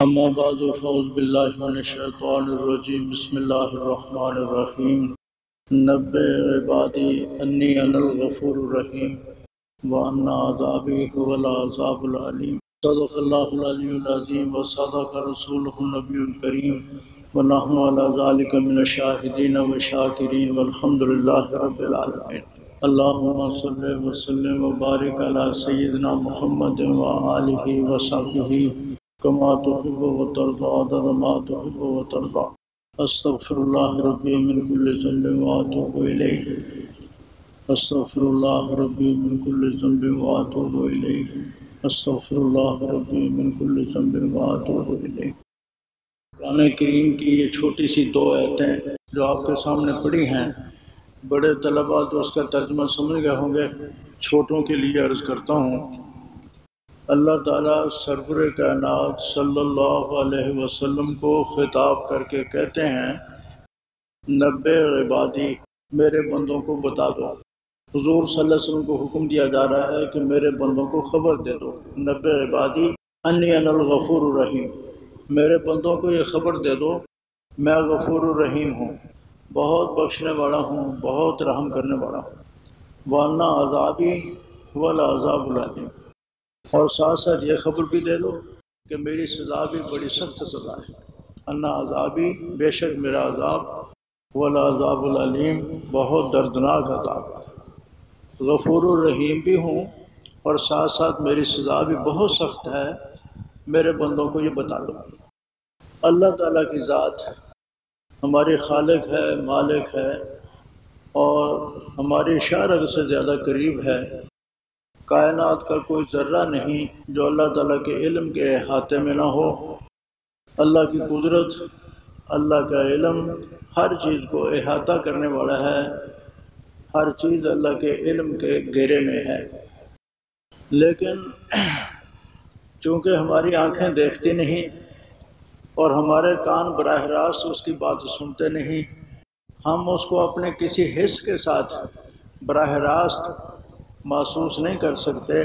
اما بعد فاعوذ باللہ من الشیطان الرجیم بسم اللہ الرحمن الرحیم نبئ عبادی انی انا الغفور الرحیم وان عذابی هو العذاب العلیم صدق اللہ العلی العظیم وصدق رسولہ النبی الکریم ونحن علی ذلک من الشاہدین والشاکرین والحمد للہ رب العالمین اللہم صلی وسلم وبارک علی سیدنا محمد وآلہ وصحبہ کما تحب وترضى عدد ما تحب وترضى استغفر اللہ ربی من کل ذنب واتوب الیہ استغفر اللہ ربی من کل ذنب واتوب الیہ استغفر اللہ ربی من کل ذنب واتوب الیہ۔ قرآن کریم کی یہ چھوٹی سی دو آیتیں جو آپ کے سامنے پڑھی ہیں، بڑے طلباء تو اس کا ترجمہ سمجھ گئے ہوں گے، چھوٹوں کے لیے عرض کرتا ہوں۔ اللہ تعالیٰ سرور کائنات صلی اللہ علیہ وسلم کو خطاب کر کے کہتے ہیں نبئ عبادی، میرے بندوں کو بتا دو۔ حضور صلی اللہ علیہ وسلم کو حکم دیا جا رہا ہے کہ میرے بندوں کو خبر دے دو۔ نبئ عبادی انی انا الغفور الرحیم، میرے بندوں کو یہ خبر دے دو میں غفور الرحیم ہوں، بہت بخشنے والا ہوں، بہت رحم کرنے والا ہوں۔ وَأَنَّ عَذَابِي هُوَ الْعَذَابُ الْعَلِيمُ، اور ساتھ ساتھ یہ خبر بھی دے دو کہ میری سزا بھی بڑی سخت سزا ہے۔ ان عذابی، بے شک میرا عذاب، هو العذاب العلیم، بہت دردناک عذاب ہے۔ غفور الرحیم بھی ہوں اور ساتھ ساتھ میری سزا بھی بہت سخت ہے، میرے بندوں کو یہ بتا دو۔ اللہ تعالیٰ کی ذات ہماری خالق ہے، مالک ہے اور ہماری شارع سے زیادہ قریب ہے۔ کائنات کا کوئی ذرہ نہیں جو اللہ تعالیٰ کے علم کے احاطے میں نہ ہو۔ اللہ کی قدرت، اللہ کا علم ہر چیز کو احاطہ کرنے والا ہے، ہر چیز اللہ کے علم کے گھیرے میں ہے۔ لیکن چونکہ ہماری آنکھیں دیکھتی نہیں اور ہمارے کان براہ راست اس کی بات سنتے نہیں، ہم اس کو اپنے کسی حس کے ساتھ براہ راست محسوس نہیں کر سکتے۔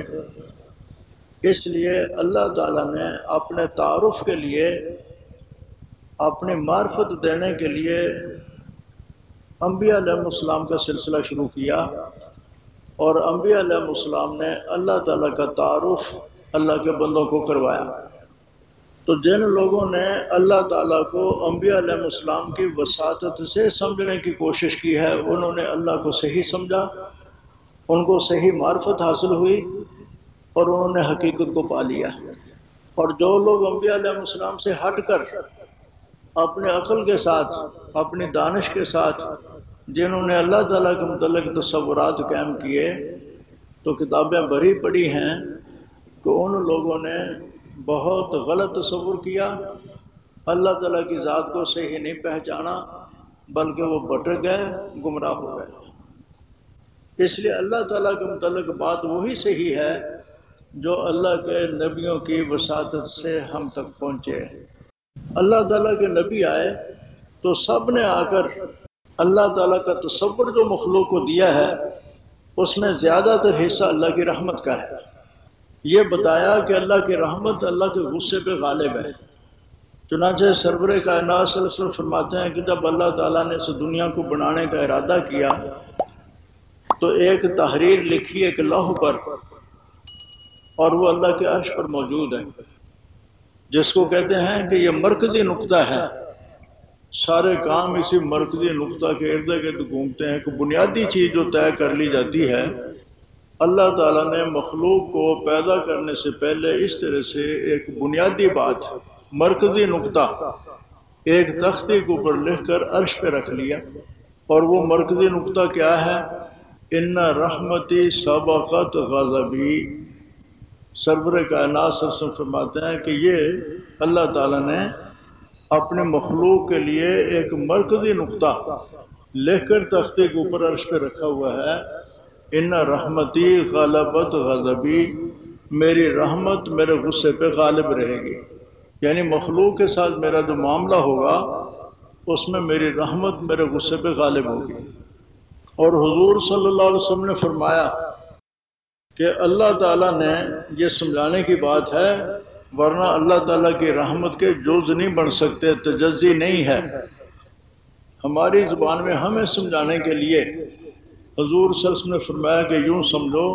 اس لیے اللہ تعالیٰ نے اپنے تعارف کے لیے، اپنی معرفت دینے کے لیے انبیاء علیہ السلام کا سلسلہ شروع کیا، اور انبیاء علیہ السلام نے اللہ تعالیٰ کا تعارف اللہ کے بندوں کو کروایا۔ تو جن لوگوں نے اللہ تعالیٰ کو انبیاء علیہ السلام کی وساطت سے سمجھنے کی کوشش کی ہے، انہوں نے اللہ کو صحیح سمجھا، ان کو صحیح معرفت حاصل ہوئی اور انہوں نے حقیقت کو پا لیا۔ اور جو لوگ انبیاء علیہ السلام سے ہٹ کر اپنے عقل کے ساتھ، اپنی دانش کے ساتھ جنہوں نے اللہ تعالیٰ کے متعلق تصورات قائم کیے، تو کتابیں بھری پڑی ہیں کہ ان لوگوں نے بہت غلط تصور کیا، اللہ تعالیٰ کی ذات کو صحیح نہیں پہچانا، بلکہ وہ بھٹک گئے، گمراہ ہو گئے۔ اس لیے اللہ تعالیٰ کے متعلق بات وہی صحیح ہے جو اللہ کے نبیوں کی وساطت سے ہم تک پہنچے۔ اللہ تعالیٰ کے نبی آئے تو سب نے آ کر اللہ تعالیٰ کا تصور جو مخلوق کو دیا ہے اس میں زیادہ تر حصہ اللہ کی رحمت کا ہے۔ یہ بتایا کہ اللہ کی رحمت اللہ کے غصے پہ غالب ہے۔ چنانچہ سرور کائنات صلی اللہ علیہ وسلم فرماتے ہیں کہ جب اللہ تعالیٰ نے اس دنیا کو بنانے کا ارادہ کیا تو ایک تحریر لکھی ایک لوح پر، اور وہ اللہ کے عرش پر موجود ہے، جس کو کہتے ہیں کہ یہ مرکزی نقطہ ہے۔ سارے کام اسی مرکزی نقطہ کے ارد گرد گھومتے ہیں کہ بنیادی چیز جو طے کر لی جاتی ہے۔ اللہ تعالیٰ نے مخلوق کو پیدا کرنے سے پہلے اس طرح سے ایک بنیادی بات، مرکزی نقطہ ایک تختی کے اوپر لکھ کر عرش پہ رکھ لیا، اور وہ مرکزی نقطہ کیا ہے؟ ان رحمتی سبقت غضبی۔ سرور کائنات صلی اللہ علیہ وسلم فرماتے ہیں کہ یہ اللہ تعالیٰ نے اپنے مخلوق کے لیے ایک مرکزی نقطہ لکھ کر تختے کے اوپر عرش پہ رکھا ہوا ہے۔ ان رحمتی غلبت غضبی، میری رحمت میرے غصے پہ غالب رہے گی، یعنی مخلوق کے ساتھ میرا جو معاملہ ہوگا اس میں میری رحمت میرے غصے پہ غالب ہوگی۔ اور حضور صلی اللہ علیہ وسلم نے فرمایا کہ اللہ تعالیٰ نے یہ سمجھانے کی بات ہے ورنہ اللہ تعالیٰ کی رحمت کے جز نہیں بن سکتے، تجزی نہیں ہے۔ ہماری زبان میں ہمیں سمجھانے کے لیے حضور صلی اللہ علیہ وسلم نے فرمایا کہ یوں سمجھو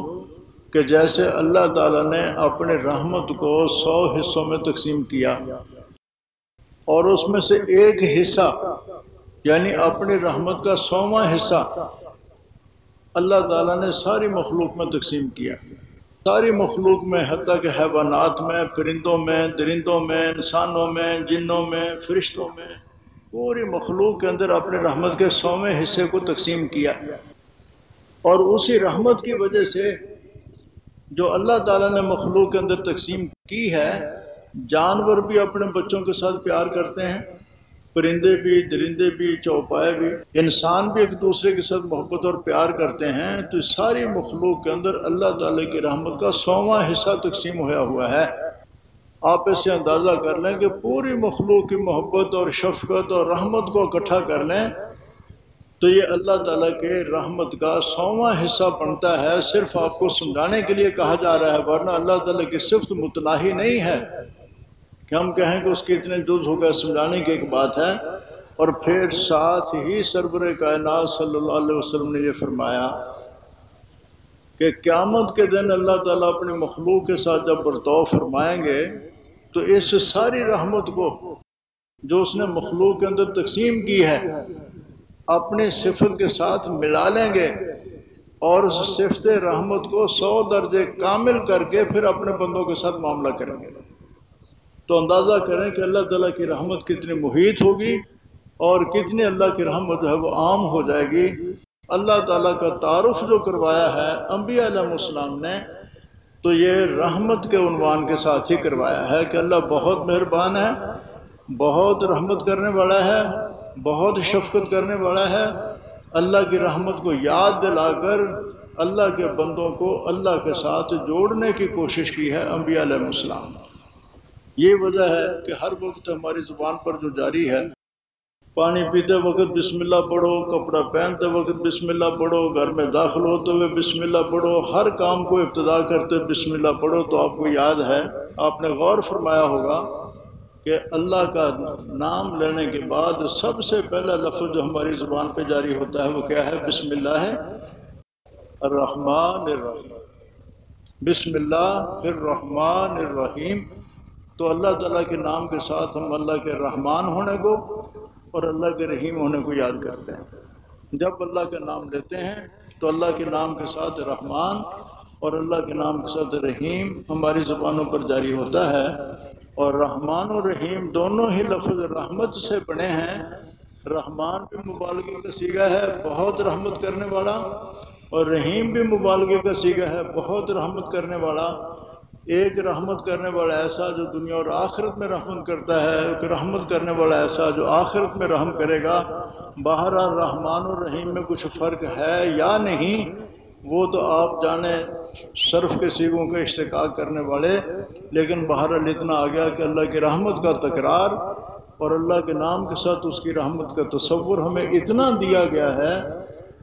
کہ جیسے اللہ تعالیٰ نے اپنے رحمت کو 100 حصوں میں تقسیم کیا اور اس میں سے ایک حصہ یعنی اپنی رحمت کا 100واں حصہ اللہ تعالیٰ نے ساری مخلوق میں تقسیم کیا، ساری مخلوق میں، حتیٰ کہ حیوانات میں، پرندوں میں، درندوں میں، انسانوں میں، جنوں میں، فرشتوں میں، پوری مخلوق کے اندر اپنے رحمت کے 100ویں حصے کو تقسیم کیا۔ اور اسی رحمت کی وجہ سے جو اللہ تعالیٰ نے مخلوق کے اندر تقسیم کی ہے، جانور بھی اپنے بچوں کے ساتھ پیار کرتے ہیں، پرندے بھی، درندے بھی، چوپائے بھی، انسان بھی ایک دوسرے کے ساتھ محبت اور پیار کرتے ہیں۔ تو ساری مخلوق کے اندر اللہ تعالیٰ کی رحمت کا 100واں حصہ تقسیم ہوا ہے۔ آپ اس سے اندازہ کر لیں کہ پوری مخلوق کی محبت اور شفقت اور رحمت کو اکٹھا کر لیں تو یہ اللہ تعالیٰ کے رحمت کا 100واں حصہ بنتا ہے۔ صرف آپ کو سمجھانے کے لیے کہا جا رہا ہے، ورنہ اللہ تعالیٰ کی صفت متناہی نہیں ہے کہ ہم کہیں کہ اس کے اتنے جز ہو گئے، سمجھانے کی ایک بات ہے۔ اور پھر ساتھ ہی سرور کائنات صلی اللہ علیہ وسلم نے یہ فرمایا کہ قیامت کے دن اللہ تعالیٰ اپنی مخلوق کے ساتھ جب برتاؤ فرمائیں گے تو اس ساری رحمت کو جو اس نے مخلوق کے اندر تقسیم کی ہے اپنی صفت کے ساتھ ملا لیں گے اور اس صفت رحمت کو 100 درجے کامل کر کے پھر اپنے بندوں کے ساتھ معاملہ کریں گے۔ تو اندازہ کریں کہ اللہ تعالیٰ کی رحمت کتنی محیط ہوگی اور کتنی اللہ کی رحمت جو ہے وہ عام ہو جائے گی۔ اللہ تعالیٰ کا تعارف جو کروایا ہے انبیاء علیہ السلام نے تو یہ رحمت کے عنوان کے ساتھ ہی کروایا ہے کہ اللہ بہت مہربان ہے، بہت رحمت کرنے والا ہے، بہت شفقت کرنے والا ہے۔ اللہ کی رحمت کو یاد دلا کر اللہ کے بندوں کو اللہ کے ساتھ جوڑنے کی کوشش کی ہے انبیاء علیہ السلام۔ یہ وجہ ہے کہ ہر وقت ہماری زبان پر جو جاری ہے، پانی پیتے وقت بسم اللہ پڑھو، کپڑا پہنتے وقت بسم اللہ پڑھو، گھر میں داخل ہوتے ہوئے بسم اللہ پڑھو، ہر کام کو ابتدا کرتے بسم اللہ پڑھو۔ تو آپ کو یاد ہے، آپ نے غور فرمایا ہوگا کہ اللہ کا نام لینے کے بعد سب سے پہلا لفظ جو ہماری زبان پہ جاری ہوتا ہے وہ کیا ہے؟ بسم اللہ الرحمن الرحیم۔ بسم اللہ الرحمن الرحیم۔ تو اللہ تعالیٰ کے نام کے ساتھ ہم اللہ کے رحمان ہونے کو اور اللہ کے رحیم ہونے کو یاد کرتے ہیں۔ جب اللہ کا نام لیتے ہیں تو اللہ کے نام کے ساتھ رحمان اور اللہ کے نام کے ساتھ رحیم ہماری زبانوں پر جاری ہوتا ہے۔ اور رحمان اور رحیم دونوں ہی لفظ رحمت سے بنے ہیں۔ رحمان بھی مبالغے کا صیغہ ہے، بہت رحمت کرنے والا، اور رحیم بھی مبالغے کا صیغہ ہے، بہت رحمت کرنے والا۔ ایک رحمت کرنے والا ایسا جو دنیا اور آخرت میں رحمت کرتا ہے، ایک رحمت کرنے والا ایسا جو آخرت میں رحم کرے گا۔ بہرحال رحمان اور رحیم میں کچھ فرق ہے یا نہیں وہ تو آپ جانیں صرف کے صیغوں کا اشتقاق کرنے والے، لیکن بہرحال اتنا آ گیا کہ اللہ کی رحمت کا تکرار اور اللہ کے نام کے ساتھ اس کی رحمت کا تصور ہمیں اتنا دیا گیا ہے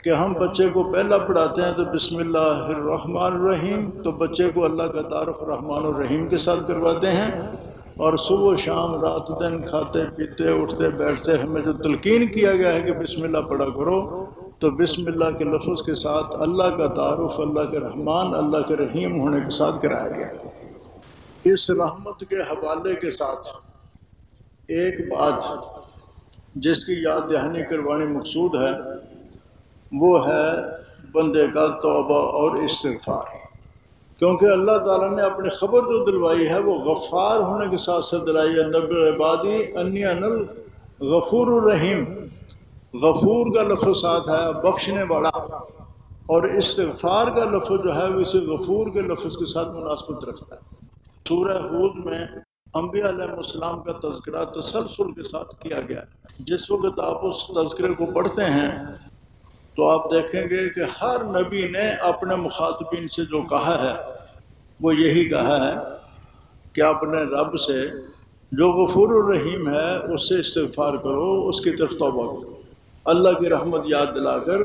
کہ ہم بچے کو پہلا پڑھاتے ہیں تو بسم اللہ الرحمن الرحیم، تو بچے کو اللہ کا تعارف رحمان الرحیم کے ساتھ کرواتے ہیں، اور صبح و شام رات دن کھاتے پیتے اٹھتے بیٹھتے ہمیں جو تلقین کیا گیا ہے کہ بسم اللہ پڑھا کرو، تو بسم اللہ کے لفظ کے ساتھ اللہ کا تعارف اللہ کے رحمان اللہ کے رحیم ہونے کے ساتھ کرایا گیا۔ اس رحمت کے حوالے کے ساتھ ایک بات جس کی یاد دہانی کروانی مقصود ہے وہ ہے بندے کا توبہ اور استغفار، کیونکہ اللہ تعالیٰ نے اپنی خبر جو دلوائی ہے وہ غفار ہونے کے ساتھ سے دلائی ہے۔ نبی عبادی انی انا الغفور الرحیم، غفور کا لفظ ساتھ ہے، بخشنے والا، اور استغفار کا لفظ جو ہے وہ اسے غفور کے لفظ کے ساتھ مناسبت رکھتا ہے۔ سورہ ہود میں انبیاء علیہ السلام کا تذکرہ تسلسل کے ساتھ کیا گیا ہے۔ جس وقت آپ اس تذکرے کو پڑھتے ہیں تو آپ دیکھیں گے کہ ہر نبی نے اپنے مخاطبین سے جو کہا ہے وہ یہی کہا ہے کہ اپنے رب سے جو غفور الرحیم ہے اس سے استغفار کرو، اس کی طرف توبہ کرو۔ اللہ کی رحمت یاد دلا کر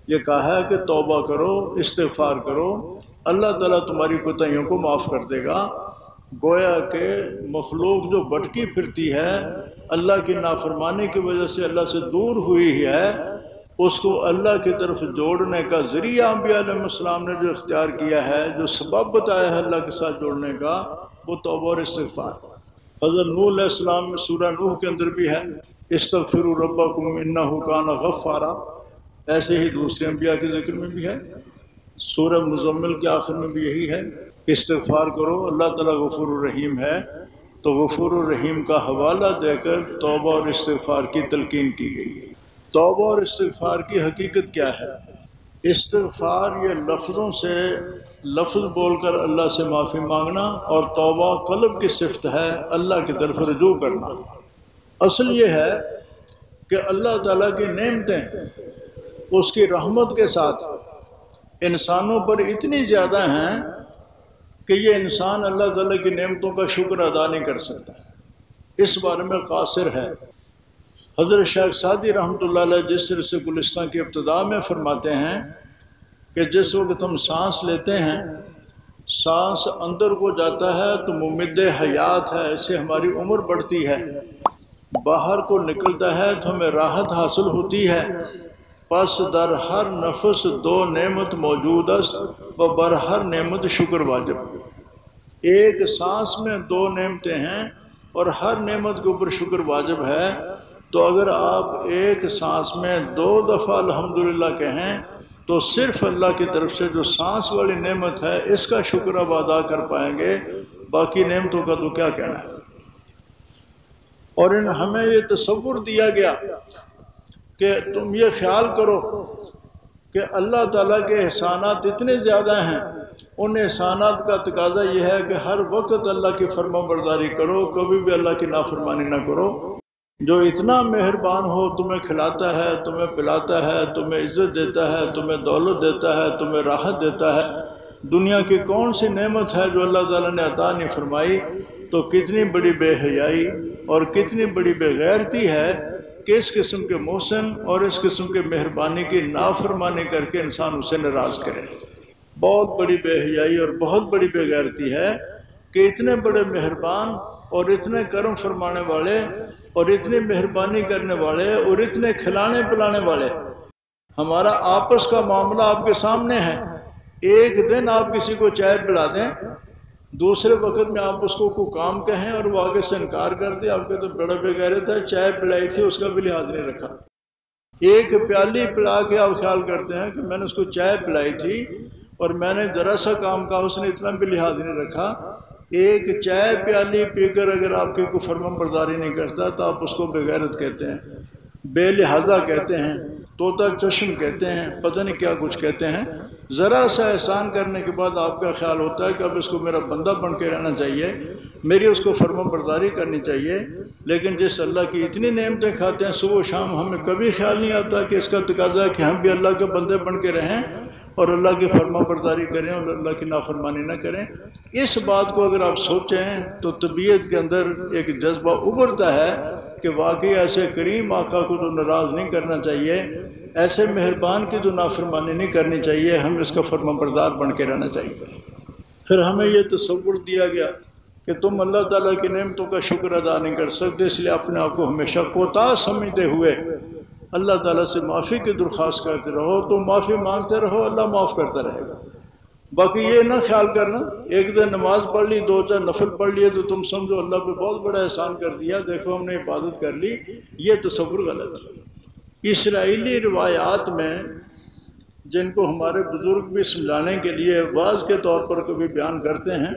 یہ کہا ہے کہ توبہ کرو، استغفار کرو، اللہ تعالیٰ تمہاری کوتاہیوں کو معاف کر دے گا۔ گویا کہ مخلوق جو بھٹکی پھرتی ہے اللہ کی نافرمانی کی وجہ سے اللہ سے دور ہوئی ہے، اس کو اللہ کی طرف جوڑنے کا ذریعہ انبیاء علیہ السلام نے جو اختیار کیا ہے، جو سبب بتایا ہے اللہ کے ساتھ جوڑنے کا، وہ توبہ اور استغفار۔ حضرت نوح علیہ السلام میں سورہ نوح کے اندر بھی ہے استغفروا ربکم انہ کان غفارا، ایسے ہی دوسرے انبیاء کے ذکر میں بھی ہے، سورہ مزمل کے آخر میں بھی یہی ہے، استغفار کرو، اللہ تعالیٰ غفور الرحیم ہے۔ تو غفور الرحیم کا حوالہ دے کر توبہ اور استغفار کی تلقین کی گئی۔ توبہ اور استغفار کی حقیقت کیا ہے؟ استغفار یہ لفظوں سے لفظ بول کر اللہ سے معافی مانگنا، اور توبہ قلب کی صفت ہے، اللہ کی طرف رجوع کرنا۔ اصل یہ ہے کہ اللہ تعالیٰ کی نعمتیں اس کی رحمت کے ساتھ انسانوں پر اتنی زیادہ ہیں کہ یہ انسان اللہ تعالیٰ کی نعمتوں کا شکر ادا نہیں کر سکتا، اس بارے میں قاصر ہے۔ حضرت شیخ سعدی رحمۃ اللہ علیہ جس طرح سے گلستان کی ابتدا میں فرماتے ہیں کہ جس وقت ہم سانس لیتے ہیں، سانس اندر کو جاتا ہے تو ممد حیات ہے، اس سے ہماری عمر بڑھتی ہے، باہر کو نکلتا ہے تو ہمیں راحت حاصل ہوتی ہے۔ پس در ہر نفس دو نعمت موجود است و بر ہر نعمت شکر واجب۔ ایک سانس میں دو نعمتیں ہیں اور ہر نعمت کے اوپر شکر واجب ہے۔ تو اگر آپ ایک سانس میں 2 دفعہ الحمدللہ کہیں تو صرف اللہ کی طرف سے جو سانس والی نعمت ہے اس کا شکر اب ادا کر پائیں گے، باقی نعمتوں کا تو کیا کہنا ہے۔ اور ہمیں یہ تصور دیا گیا کہ تم یہ خیال کرو کہ اللہ تعالیٰ کے احسانات اتنے زیادہ ہیں، ان احسانات کا تقاضا یہ ہے کہ ہر وقت اللہ کی فرما برداری کرو، کبھی بھی اللہ کی نافرمانی نہ کرو۔ جو اتنا مہربان ہو، تمہیں کھلاتا ہے، تمہیں پلاتا ہے، تمہیں عزت دیتا ہے، تمہیں دولت دیتا ہے، تمہیں راحت دیتا ہے، دنیا کی کون سی نعمت ہے جو اللہ تعالیٰ نے عطا نہیں فرمائی؟ تو کتنی بڑی بے حیائی اور کتنی بڑی بے غیرتی ہے کہ اس قسم کے محسن اور اس قسم کے مہربانی کی نافرمانی کر کے انسان اسے ناراض کرے۔ بہت بڑی بے حیائی اور بہت بڑی بے غیرتی ہے کہ اتنے بڑے مہربان اور اتنے کرم فرمانے والے اور اتنی مہربانی کرنے والے اور اتنے کھلانے پلانے والے، ہمارا آپس کا معاملہ آپ کے سامنے ہے۔ ایک دن آپ کسی کو چائے پلا دیں، دوسرے وقت میں آپ اس کو کوئی کام کہیں اور وہ آگے سے انکار کر دے، آپ کہتے بڑا بے غیرت ہے، چائے پلائی تھی اس کا بھی لحاظ نہیں رکھا۔ ایک پیالی پلا کے آپ خیال کرتے ہیں کہ میں نے اس کو چائے پلائی تھی اور میں نے ذرا سا کام کہا، اس نے اتنا بھی لحاظ نہیں رکھا۔ ایک چائے پیالی پی کر اگر آپ کی کوئی فرمان برداری نہیں کرتا تو آپ اس کو بے غیرت کہتے ہیں، بے لہذا کہتے ہیں، طوطا چشم کہتے ہیں، پتہ نہیں کیا کچھ کہتے ہیں۔ ذرا سا احسان کرنے کے بعد آپ کا خیال ہوتا ہے کہ اب اس کو میرا بندہ بن کے رہنا چاہیے، میری اس کو فرمان برداری کرنی چاہیے۔ لیکن جس اللہ کی اتنی نعمتیں کھاتے ہیں صبح و شام، ہمیں کبھی خیال نہیں آتا کہ اس کا تقاضا ہے کہ ہم بھی اللہ کے بندے بن کے رہیں اور اللہ کی فرما برداری کریں اور اللہ کی نافرمانی نہ کریں۔ اس بات کو اگر آپ سوچیں تو طبیعت کے اندر ایک جذبہ ابھرتا ہے کہ واقعی ایسے کریم آقا کو تو ناراض نہیں کرنا چاہیے، ایسے مہربان کی تو نافرمانی نہیں کرنی چاہیے، ہم اس کا فرما بردار بن کے رہنا چاہیے۔ پھر ہمیں یہ تصور دیا گیا کہ تم اللہ تعالیٰ کی نعمتوں کا شکر ادا نہیں کر سکتے، اس لیے اپنے آپ کو ہمیشہ کوتاہ سمجھتے ہوئے اللہ تعالیٰ سے معافی کی درخواست کرتے رہو، تم معافی مانگتے رہو، اللہ معاف کرتا رہے گا۔ باقی یہ نہ خیال کرنا ایک دن نماز پڑھ لی، 2-4 نفل پڑھ لیے تو تم سمجھو اللہ پہ بہت بڑا احسان کر دیا، دیکھو ہم نے عبادت کر لی، یہ تصور غلط ہے۔ اسرائیلی روایات میں جن کو ہمارے بزرگ بھی سمجھانے کے لیے واعظ کے طور پر کبھی بیان کرتے ہیں،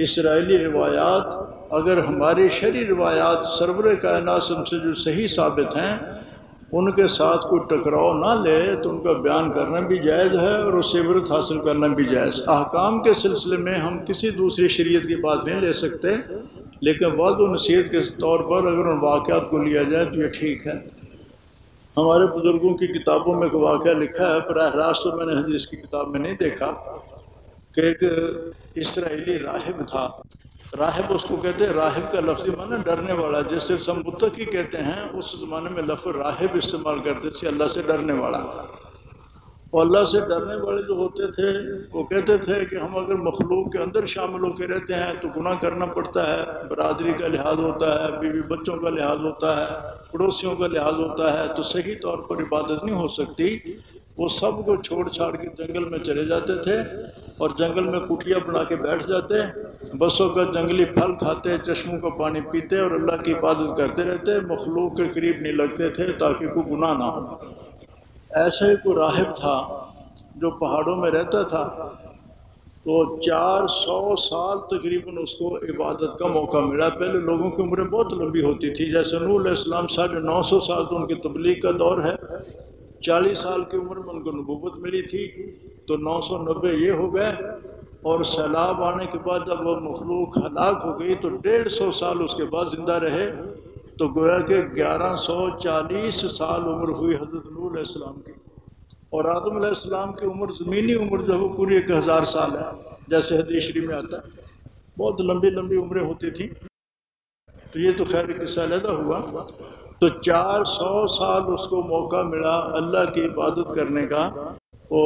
اسرائیلی روایات اگر ہماری شرعی روایات سرور کائنات سے جو صحیح ثابت ہیں ان کے ساتھ کوئی ٹکراؤ نہ لے تو ان کا بیان کرنا بھی جائز ہے اور اس سے عبرت حاصل کرنا بھی جائز۔ احکام کے سلسلے میں ہم کسی دوسری شریعت کی بات نہیں لے سکتے، لیکن وعظ و نصیحت کے طور پر اگر ان واقعات کو لیا جائے تو یہ ٹھیک ہے۔ ہمارے بزرگوں کی کتابوں میں ایک واقعہ لکھا ہے، براہ راست تو میں نے حدیث کی کتاب میں نہیں دیکھا، کہ ایک اسرائیلی راہب تھا۔ راہب اس کو کہتے ہیں، راہب کا لفظی معنی ڈرنے والا، جیسے ہم متقی کہتے ہیں، اس زمانے میں لفظ راہب استعمال کرتے تھے، اللہ سے ڈرنے والا۔ اور اللہ سے ڈرنے والے جو ہوتے تھے وہ کہتے تھے کہ ہم اگر مخلوق کے اندر شامل ہو کے رہتے ہیں تو گناہ کرنا پڑتا ہے، برادری کا لحاظ ہوتا ہے، بیوی بچوں کا لحاظ ہوتا ہے، پڑوسیوں کا لحاظ ہوتا ہے، تو صحیح طور پر عبادت نہیں ہو سکتی۔ وہ سب کو چھوڑ چھاڑ کے جنگل میں چلے جاتے تھے اور جنگل میں کٹیا بنا کے بیٹھ جاتے، بسوں کا جنگلی پھل کھاتے، چشموں کا پانی پیتے اور اللہ کی عبادت کرتے رہتے، مخلوق کے قریب نہیں لگتے تھے تاکہ کوئی گناہ نہ ہو۔ ایسا ہی کوئی راہب تھا جو پہاڑوں میں رہتا تھا، تو 400 سال تقریباً اس کو عبادت کا موقع ملا۔ پہلے لوگوں کی عمریں بہت لمبی ہوتی تھی، جیسے نوح علیہ السلام 950 سال تو ان کی تبلیغ کا دور ہے، 40 سال کی عمر میں ان کو نبوت ملی تھی، تو 990 یہ ہو گئے، اور سیلاب آنے کے بعد جب وہ مخلوق ہلاک ہو گئی تو 150 سال اس کے بعد زندہ رہے، تو گویا کہ 1140 سال عمر ہوئی حضرت نوح علیہ السلام کی۔ اور آدم علیہ السلام کی عمر، زمینی عمر جو ہے وہ پوری 1000 سال ہے، جیسے حدیث شریف میں آتا ہے، بہت لمبی لمبی عمریں ہوتی تھیں۔ تو یہ تو خیر قصہ علیحدہ ہوا۔ تو 400 سال اس کو موقع ملا اللہ کی عبادت کرنے کا۔ وہ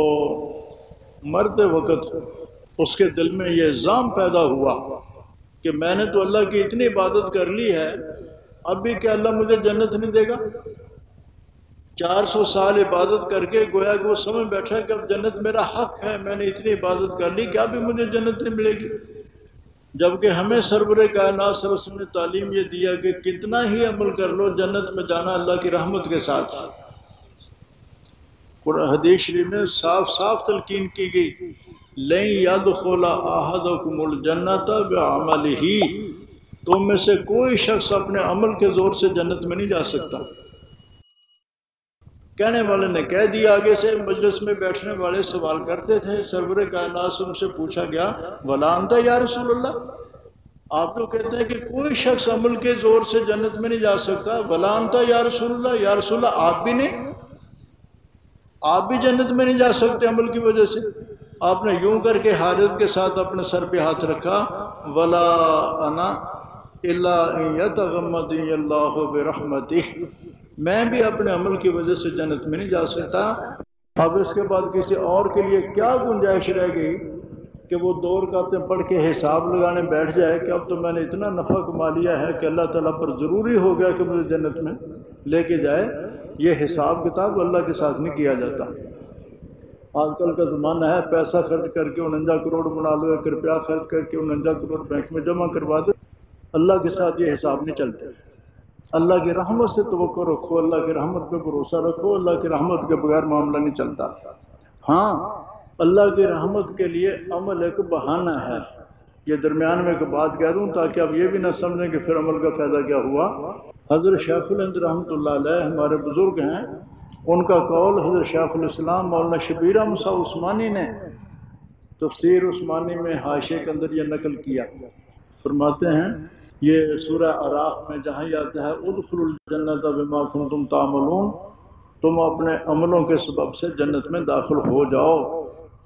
مرتے وقت اس کے دل میں یہ الزام پیدا ہوا کہ میں نے تو اللہ کی اتنی عبادت کر لی ہے، اب بھی کیا اللہ مجھے جنت نہیں دے گا؟ 400 سال عبادت کر کے گویا کہ وہ سمجھ بیٹھا کہ اب جنت میرا حق ہے، میں نے اتنی عبادت کر لی، کیا بھی مجھے جنت نہیں ملے گی؟ جبکہ ہمیں سرور کائنات صلی اللہ علیہ وسلم نے تعلیم یہ دیا کہ کتنا ہی عمل کر لو، جنت میں جانا اللہ کی رحمت کے ساتھ۔ حدیث شریف میں صاف صاف تلقین کی گئی، لَن يَدْخُلَ أَحَدُكُمُ الْجَنَّةَ بِعَمَلِهِ، تم میں سے کوئی شخص اپنے عمل کے زور سے جنت میں نہیں جا سکتا۔ کہنے والے نے کہہ دیا، آگے سے مجلس میں بیٹھنے والے سوال کرتے تھے، سرور کائنات سے ان سے پوچھا گیا، وَلَا أَنْتَ یا رسول اللہ، آپ تو کہتے ہیں کہ کوئی شخص عمل کے زور سے جنت میں نہیں جا سکتا، وَلَا أَنْتَ یا رسول اللہ، یا رسول اللہ آپ بھی نہیں، آپ بھی جنت میں نہیں جا سکتے عمل کی وجہ سے؟ آپ نے یوں کر کے حیرت کے ساتھ اپنے سر پہ ہاتھ رکھا، وَلَا أَنَا إِلَّا إِن يَتَغَمَّدْنِي اللَّهُ بِرَحْمَتِهِ، میں بھی اپنے عمل کی وجہ سے جنت میں نہیں جا سکتا۔ اب اس کے بعد کسی اور کے لیے کیا گنجائش رہ گئی کہ وہ 2 رکعتیں پڑھ کے حساب لگانے بیٹھ جائے کہ اب تو میں نے اتنا نفع کما لیا ہے کہ اللہ تعالیٰ پر ضروری ہو گیا کہ مجھے جنت میں لے کے جائے۔ یہ حساب کتاب اللہ کے ساتھ نہیں کیا جاتا۔ آج کل کا زمانہ ہے، پیسہ خرچ کر کے 49 کروڑ بنا لو، 1 روپیہ خرچ کر کے 49 کروڑ بینک میں جمع کروا دو، اللہ کے ساتھ یہ حساب نہیں چلتے۔ اللہ کی رحمت سے توقع رکھو، اللہ کی رحمت پہ بھروسہ رکھو، اللہ کی رحمت کے بغیر معاملہ نہیں چلتا۔ ہاں، اللہ کی رحمت کے لیے عمل ایک بہانہ ہے۔ یہ درمیان میں ایک بات کہہ دوں تاکہ آپ یہ بھی نہ سمجھیں کہ پھر عمل کا فائدہ کیا ہوا۔ حضرت شیخ الہند رحمۃ اللہ علیہ ہمارے بزرگ ہیں، ان کا قول حضرت شیخ الاسلام مولانا شبیر احمد صاحب عثمانی نے تفسیر عثمانی میں حاشیے کے اندر یہ نقل کیا۔ فرماتے ہیں یہ سورہ اعراف میں جہاں یہ آتا ہے ادخلوا الجنۃ بما کنتم تعملون، تم اپنے عملوں کے سبب سے جنت میں داخل ہو جاؤ،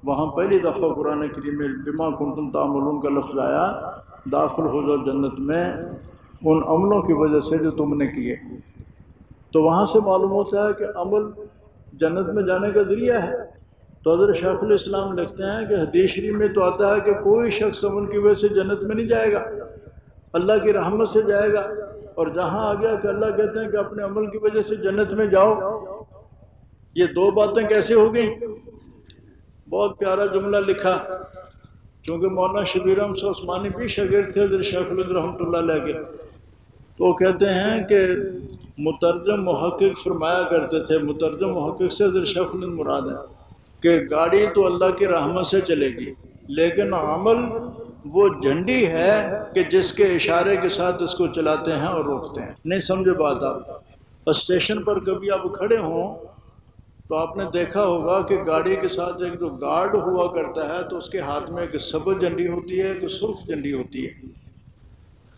وہاں پہلی دفعہ قرآن کریم میں بما کنتم تعملون کا لفظ آیا، داخل ہو جاؤ جنت میں ان عملوں کی وجہ سے جو تم نے کیے۔ تو وہاں سے معلوم ہوتا ہے کہ عمل جنت میں جانے کا ذریعہ ہے۔ تو حضرت شیخ الاسلام لکھتے ہیں کہ حدیث شریف میں تو آتا ہے کہ کوئی شخص عمل کی وجہ سے جنت میں نہیں جائے گا، اللہ کی رحمت سے جائے گا، اور جہاں آ گیا کہ اللہ کہتے ہیں کہ اپنے عمل کی وجہ سے جنت میں جاؤ، یہ 2 باتیں کیسے ہو گئیں؟ بہت پیارا جملہ لکھا، چونکہ مولانا شبیر احمد صاحب عثمانی بھی شاگرد تھے حضرت شیخ الہند رحمۃ اللہ علیہ کے، تو وہ کہتے ہیں کہ مترجم محقق فرمایا کرتے تھے، مترجم محقق سے حضرت شیخ الہند مراد ہے کہ گاڑی تو اللہ کی رحمت سے چلے گی، لیکن عمل وہ جھنڈی ہے کہ جس کے اشارے کے ساتھ اس کو چلاتے ہیں اور روکتے ہیں۔ نہیں سمجھے بات آپ؟ اسٹیشن پر کبھی آپ کھڑے ہوں تو آپ نے دیکھا ہوگا کہ گاڑی کے ساتھ ایک جو گارڈ ہوا کرتا ہے تو اس کے ہاتھ میں ایک سبز جھنڈی ہوتی ہے، ایک سرخ جھنڈی ہوتی ہے۔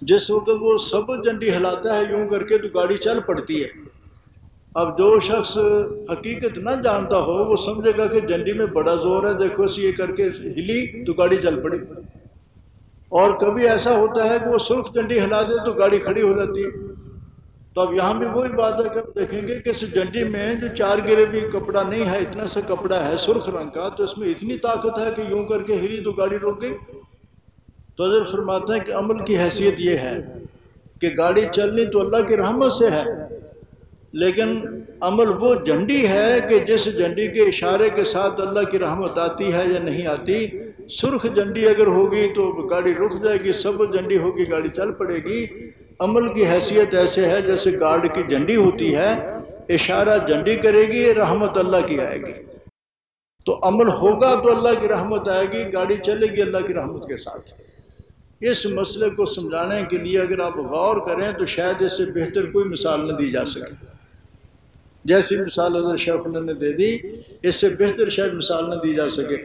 جس وقت وہ سبز جھنڈی ہلاتا ہے یوں کر کے تو گاڑی چل پڑتی ہے۔ اب جو شخص حقیقت نہ جانتا ہو وہ سمجھے گا کہ جھنڈی میں بڑا زور ہے، دیکھو اس یہ کر کے ہلی تو گاڑی چل پڑی۔ اور کبھی ایسا ہوتا ہے کہ وہ سرخ جھنڈی ہلا دے تو گاڑی کھڑی ہو جاتی ہے۔ تو اب یہاں بھی وہی بات ہے کہ آپ دیکھیں گے کہ اس جنڈی میں جو 4 گرے بھی کپڑا نہیں ہے، اتنا سا کپڑا ہے سرخ رنگ کا، تو اس میں اتنی طاقت ہے کہ یوں کر کے ہلی تو گاڑی رک گئی۔ تو حضرت فرماتے ہیں کہ عمل کی حیثیت یہ ہے کہ گاڑی چلنی تو اللہ کی رحمت سے ہے، لیکن عمل وہ جھنڈی ہے کہ جس جھنڈی کے اشارے کے ساتھ اللہ کی رحمت آتی ہے یا نہیں آتی۔ سرخ جھنڈی اگر ہوگی تو گاڑی رک جائے گی، سبز جھنڈی ہوگی گاڑی چل پڑے گی۔ عمل کی حیثیت ایسے ہے جیسے گارڈ کی جھنڈی ہوتی ہے، اشارہ جھنڈی کرے گی، رحمت اللہ کی آئے گی۔ تو عمل ہوگا تو اللہ کی رحمت آئے گی، گاڑی چلے گی اللہ کی رحمت کے ساتھ۔ اس مسئلے کو سمجھانے کے لیے اگر آپ غور کریں تو شاید اس سے بہتر کوئی مثال نہ دی جا سکے۔ جیسی مثال حضرت شیخ نے دے دی، اس سے بہتر شاید مثال نہ دی جا سکے۔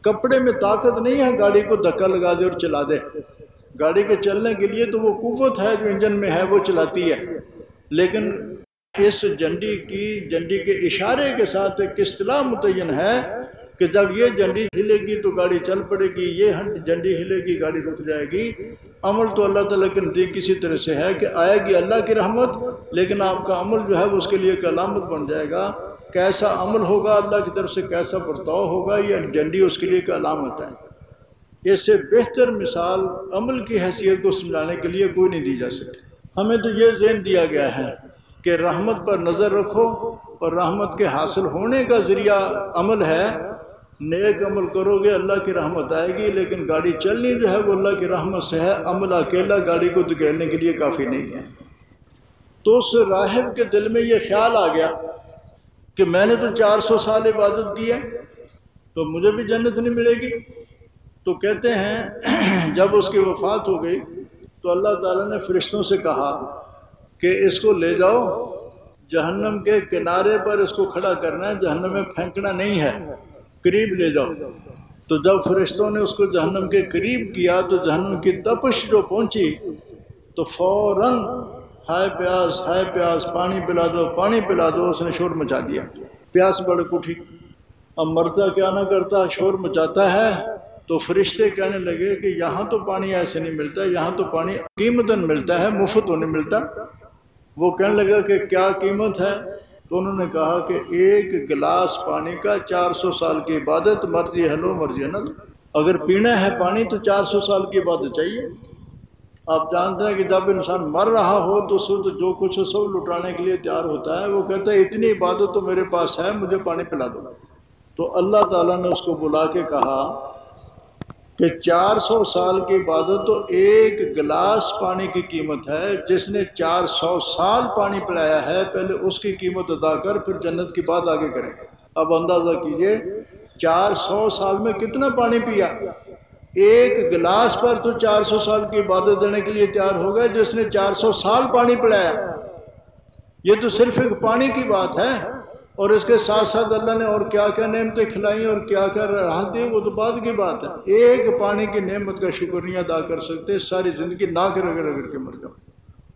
کپڑے میں طاقت نہیں ہے گاڑی کو دھکا لگا دے اور چلا دے، گاڑی کے چلنے کے لیے تو وہ قوت ہے جو انجن میں ہے وہ چلاتی ہے، لیکن اس جھنڈی کے اشارے کے ساتھ ایک اصطلاح متعین ہے کہ جب یہ جھنڈی ہلے گی تو گاڑی چل پڑے گی، یہ جھنڈی ہلے گی گاڑی رک جائے گی۔ عمل تو اللہ تعالیٰ کے نزدیک کسی طرح سے ہے کہ آئے گی اللہ کی رحمت، لیکن آپ کا عمل جو ہے وہ اس کے لیے ایک علامت بن جائے گا۔ کیسا عمل ہوگا اللہ کی طرف سے، کیسا برتاؤ ہوگا، یہ جھنڈی اس کے لیے ایک علامت ہے۔ اس سے بہتر مثال عمل کی حیثیت کو سمجھانے کے لیے کوئی نہیں دی جا سکتی۔ ہمیں تو یہ ذہن دیا گیا ہے کہ رحمت پر نظر رکھو، اور رحمت کے حاصل ہونے کا ذریعہ عمل ہے۔ نیک عمل کرو گے اللہ کی رحمت آئے گی، لیکن گاڑی چلنی جو ہے وہ اللہ کی رحمت سے ہے، عمل اکیلا گاڑی کو دھکیلنے کے لیے کافی نہیں ہے۔ تو اس راہب کے دل میں یہ خیال آ گیا کہ میں نے تو 400 سال عبادت کی ہے تو مجھے بھی جنت نہیں ملے گی۔ تو کہتے ہیں جب اس کی وفات ہو گئی تو اللہ تعالیٰ نے فرشتوں سے کہا کہ اس کو لے جاؤ، جہنم کے کنارے پر اس کو کھڑا کرنا ہے، جہنم میں پھینکنا نہیں ہے، قریب لے جاؤ۔ تو جب فرشتوں نے اس کو جہنم کے قریب کیا تو جہنم کی تپش جو پہنچی تو فوراً ہائے پیاس، ہائے پیاس، پانی پلا دو، پانی پلا دو، اس نے شور مچا دیا، پیاس بڑک اٹھی۔ اب مرتا کیا نہ کرتا، شور مچاتا ہے۔ تو فرشتے کہنے لگے کہ یہاں تو پانی ایسے نہیں ملتا، یہاں تو پانی قیمتاً ملتا ہے، مفت تو نہیں ملتا۔ وہ کہنے لگا کہ کیا قیمت ہے؟ تو انہوں نے کہا کہ 1 گلاس پانی کا 400 سال کی عبادت، مرضی ہے لو مرضی ہے نہ لو۔ اگر پینا ہے پانی تو 400 سال کی عبادت چاہیے۔ آپ جانتے ہیں کہ جب انسان مر رہا ہو تو جو کچھ سب لٹانے کے لیے تیار ہوتا ہے، وہ کہتا ہے اتنی عبادت تو میرے پاس ہے، مجھے پانی پلا دو۔ تو اللہ تعالیٰ نے اس کو بلا کے کہا کہ 400 سال کی عبادت تو 1 گلاس پانی کی قیمت ہے، جس نے 400 سال پانی پلایا ہے پہلے اس کی قیمت ادا کر، پھر جنت کی بات آگے کریں۔ اب اندازہ کیجئے 400 سال میں کتنا پانی پیا؟ 1 گلاس پر تو 400 سال کی عبادت دینے کے لیے تیار ہو گئے، جس نے 400 سال پانی پلایا۔ یہ تو صرف ایک پانی کی بات ہے، اور اس کے ساتھ ساتھ اللہ نے اور کیا کیا نعمتیں کھلائیں اور کیا کیا راحت دی، وہ تو بعد کی بات ہے۔ ایک پانی کی نعمت کا شکر نہیں ادا کر سکتے، ساری زندگی ناک رگڑ کے مر جاؤ۔